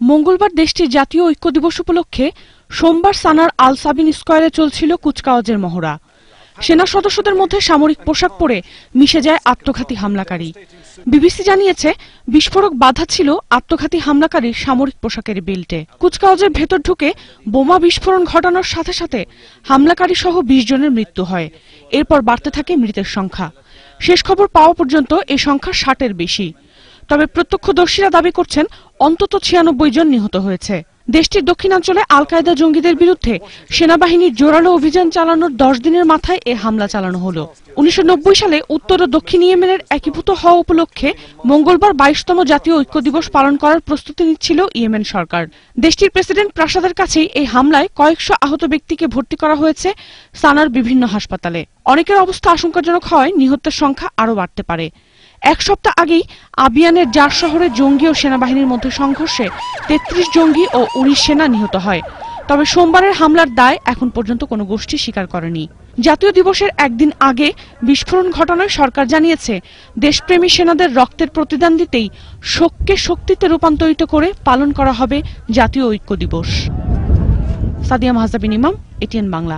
মঙ্গলবার দেশটির জাতীয় ঐক্য দিবস উপলক্ষে সোমবার সানার আল সাবিন স্কয়ারে চলছিল কুচকাওয়াজের মহড়া। সেনা সদস্যদের মধ্যে সামরিক পোশাক পরে মিশে যায় আত্মঘাতী হামলাকারী। বিবিসি জানিয়েছে, বিস্ফোরক বাধা ছিল আত্মঘাতী হামলাকারীর সামরিক পোশাকের বেল্টে। কুচকাওয়াজের ভেতর ঢুকে বোমা বিস্ফোরণ ঘটানোর সাথে সাথে হামলাকারী সহ ২০ জনের মৃত্যু হয়। এরপর বাড়তে থাকে মৃতের সংখ্যা। শেষ খবর পাওয়া পর্যন্ত এই সংখ্যা ৬০-এর বেশি। তবে প্রত্যক্ষদর্শীরা দাবি করছেন অন্তত ৯৬ জন নিহত হয়েছে। দেশটির দক্ষিণাঞ্চলে আল কায়দা জঙ্গিদের বিরুদ্ধে সেনাবাহিনীর জোরালো অভিযান চালানোর ১০ দিনের মাথায় এ হামলা চালানো হলো। ১৯৯০ সালে উত্তর ও দক্ষিণ ইয়েমেনের একীভূত হওয়া উপলক্ষে মঙ্গলবার ২২তম জাতীয় ঐক্য দিবস পালন করার প্রস্তুতি নিচ্ছিল ইয়েমেন সরকার। দেশটির প্রেসিডেন্ট প্রাসাদের কাছেই এই হামলায় কয়েকশো আহত ব্যক্তিকে ভর্তি করা হয়েছে সানার বিভিন্ন হাসপাতালে। অনেকের অবস্থা আশঙ্কাজনক হওয়ায় নিহতের সংখ্যা আরও বাড়তে পারে। এক সপ্তাহ আগেই আবিয়ানের জার শহরে জঙ্গি ও সেনাবাহিনীর মধ্যে সংঘর্ষে ৩৩ জঙ্গি ও ১৯ সেনা নিহত হয়। তবে সোমবারের হামলার দায় এখন পর্যন্ত কোনো গোষ্ঠী স্বীকার করেনি। জাতীয় দিবসের একদিন আগে বিস্ফোরণ ঘটানোয় সরকার জানিয়েছে, দেশপ্রেমী সেনাদের রক্তের প্রতিদান দিতেই শোককে শক্তিতে রূপান্তরিত করে পালন করা হবে জাতীয় ঐক্য দিবস। সাদিয়া মাহজাবিন ইমাম, এটিএন বাংলা।